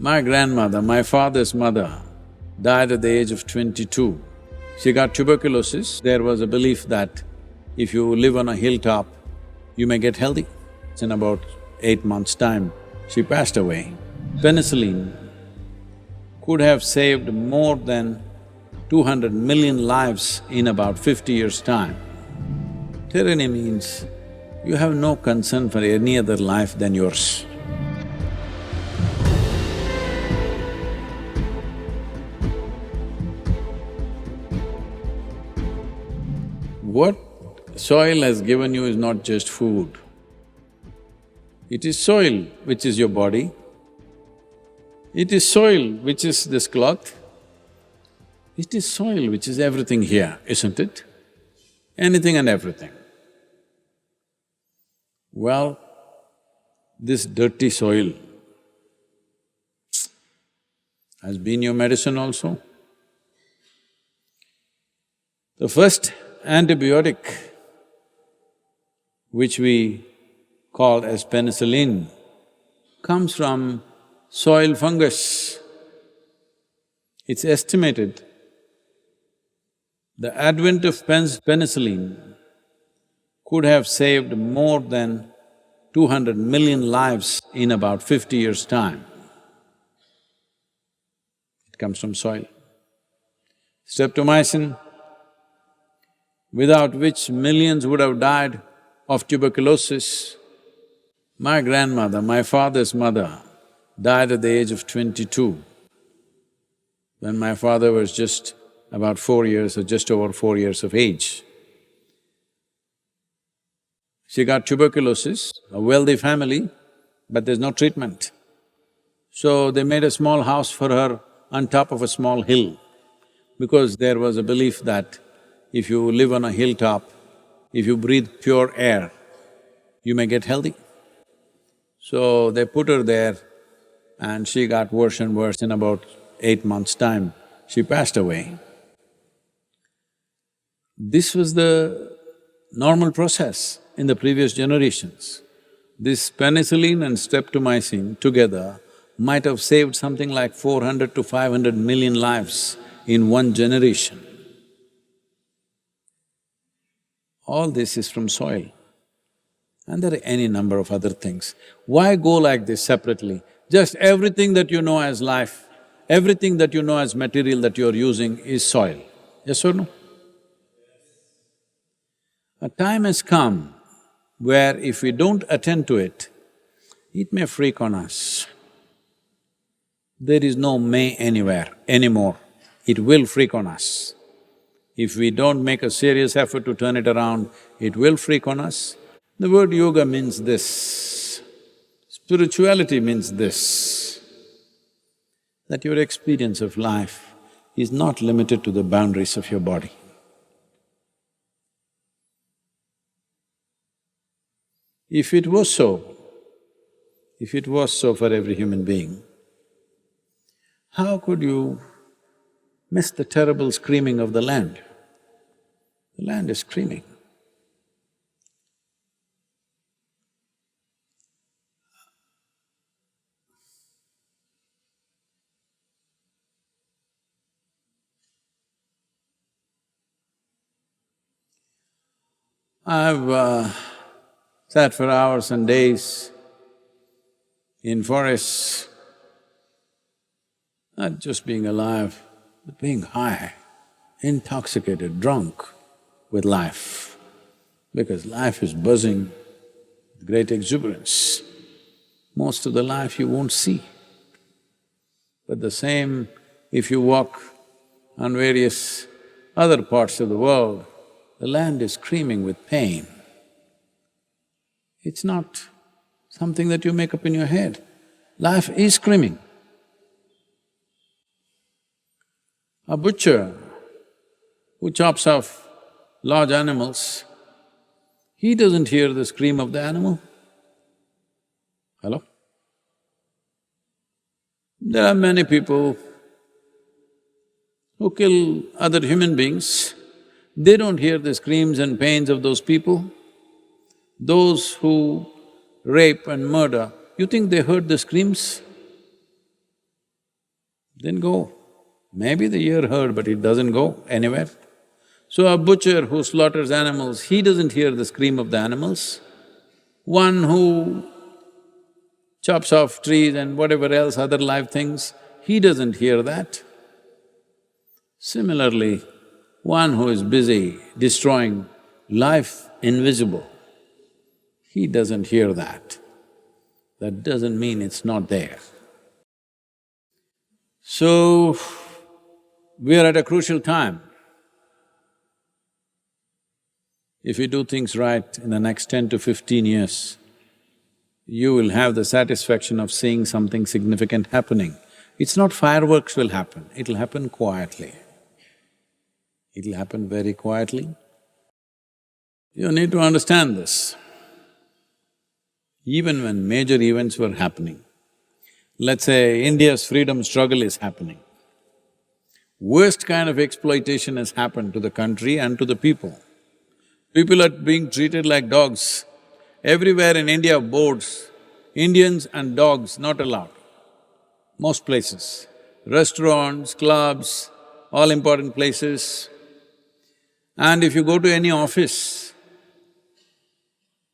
My grandmother, my father's mother, died at the age of 22. She got tuberculosis. There was a belief that if you live on a hilltop, you may get healthy. In about 8 months' time, she passed away. Penicillin could have saved more than 200 million lives in about 50 years' time. Tyranny means you have no concern for any other life than yours. What soil has given you is not just food. It is soil which is your body. It is soil which is this cloth. It is soil which is everything here, isn't it? Anything and everything. Well, this dirty soil has been your medicine also. The first antibiotic, which we call as penicillin, comes from soil fungus. It's estimated the advent of penicillin could have saved more than 200 million lives in about 50 years' time. It comes from soil. Streptomycin, without which millions would have died of tuberculosis. My grandmother, my father's mother, died at the age of 22, when my father was just about 4 years or just over 4 years of age. She got tuberculosis, a wealthy family, but there's no treatment. So they made a small house for her on top of a small hill, because there was a belief that if you live on a hilltop, if you breathe pure air, you may get healthy. So they put her there and she got worse and worse. In about 8 months' time, she passed away. This was the normal process in the previous generations. This penicillin and streptomycin together might have saved something like 400 to 500 million lives in one generation. All this is from soil. And there are any number of other things. Why go like this separately? Just everything that you know as life, everything that you know as material that you're using is soil. Yes or no? A time has come where if we don't attend to it, it may freak on us. There is no may anywhere anymore, it will freak on us. If we don't make a serious effort to turn it around, it will freak on us. The word yoga means this, spirituality means this, that your experience of life is not limited to the boundaries of your body. If it was so for every human being, how could you miss the terrible screaming of the land? The land is screaming. I've sat for hours and days in forests, not just being alive, but being high, intoxicated, drunk with life, because life is buzzing with great exuberance. Most of the life you won't see. But the same, if you walk on various other parts of the world, the land is screaming with pain. It's not something that you make up in your head. Life is screaming. A butcher who chops off large animals, he doesn't hear the scream of the animal. Hello? There are many people who kill other human beings, they don't hear the screams and pains of those people. Those who rape and murder, you think they heard the screams? Didn't go. Maybe the ear heard, but it doesn't go anywhere. So a butcher who slaughters animals, he doesn't hear the scream of the animals. One who chops off trees and whatever else, other live things, he doesn't hear that. Similarly, one who is busy destroying life invisible, he doesn't hear that. That doesn't mean it's not there. So, we are at a crucial time. If you do things right in the next 10 to 15 years, you will have the satisfaction of seeing something significant happening. It's not fireworks will happen, it'll happen quietly. It'll happen very quietly. You need to understand this. Even when major events were happening, let's say India's freedom struggle is happening, worst kind of exploitation has happened to the country and to the people. People are being treated like dogs. Everywhere in India, boards, Indians and dogs not allowed, most places. Restaurants, clubs, all important places. And if you go to any office,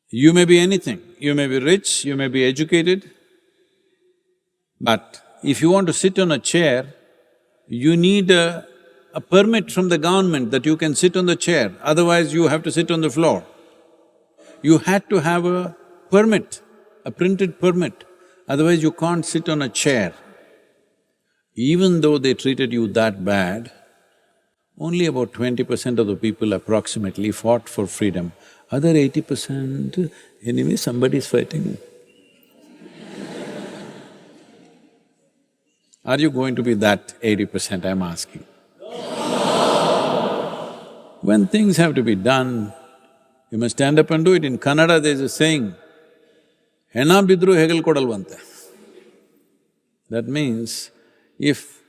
you may be anything, you may be rich, you may be educated, but if you want to sit on a chair, you need a permit from the government that you can sit on the chair, otherwise you have to sit on the floor. You had to have a permit, a printed permit, otherwise you can't sit on a chair. Even though they treated you that bad, only about 20% of the people approximately fought for freedom. Other 80%, anyway somebody's fighting. Are you going to be that 80%, I'm asking? When things have to be done, you must stand up and do it. In Kannada there's a saying, "Hena bidru hegel kodalvante." That means, if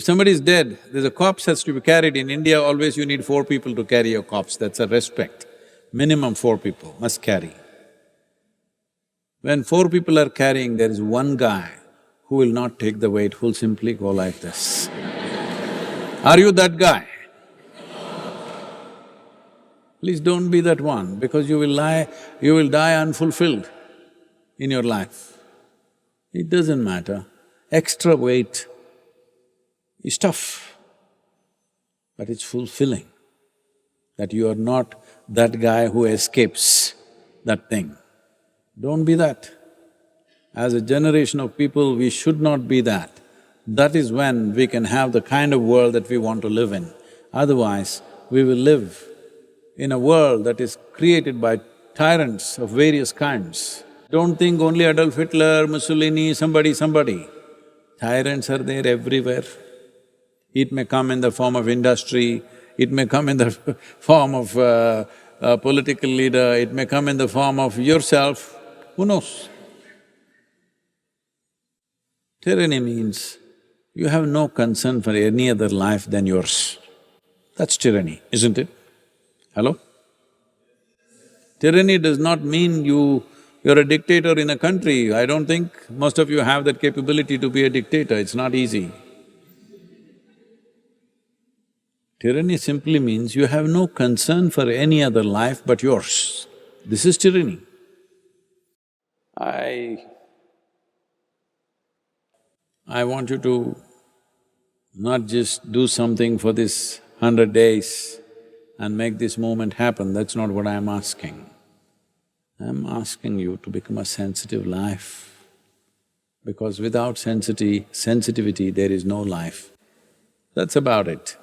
somebody is dead, there's a corpse has to be carried. In India, always you need 4 people to carry your corpse, that's a respect. Minimum 4 people must carry. When 4 people are carrying, there is one guy who will not take the weight, who'll simply go like this. Are you that guy? Please don't be that one, because you will die unfulfilled in your life. It doesn't matter. Extra weight is tough, but it's fulfilling that you are not that guy who escapes that thing. Don't be that. As a generation of people, we should not be that. That is when we can have the kind of world that we want to live in. Otherwise, we will live in a world that is created by tyrants of various kinds. Don't think only Adolf Hitler, Mussolini, somebody. Tyrants are there everywhere. It may come in the form of industry, it may come in the form of a political leader, it may come in the form of yourself, who knows? Tyranny means you have no concern for any other life than yours. That's tyranny, isn't it? Hello? Tyranny does not mean you're a dictator in a country. I don't think most of you have that capability to be a dictator, it's not easy. Tyranny simply means you have no concern for any other life but yours. This is tyranny. I want you to not just do something for this 100 days and make this moment happen, that's not what I'm asking. I'm asking you to become a sensitive life, because without sensitivity, there is no life. That's about it.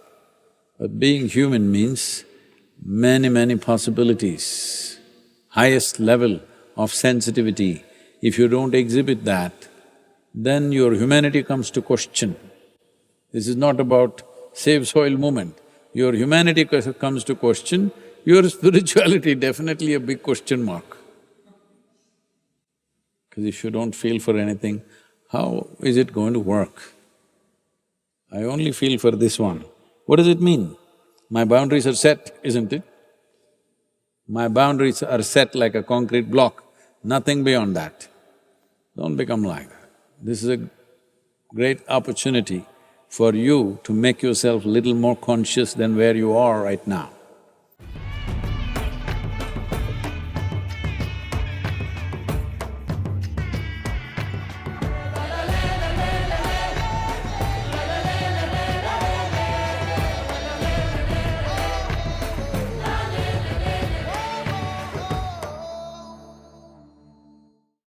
But being human means many possibilities, highest level of sensitivity. If you don't exhibit that, then your humanity comes to question. This is not about save soil movement. Your humanity comes to question, your spirituality definitely a big question mark. Because if you don't feel for anything, how is it going to work? I only feel for this one. What does it mean? My boundaries are set, isn't it? My boundaries are set like a concrete block, nothing beyond that. Don't become like that. This is a great opportunity for you to make yourself little more conscious than where you are right now.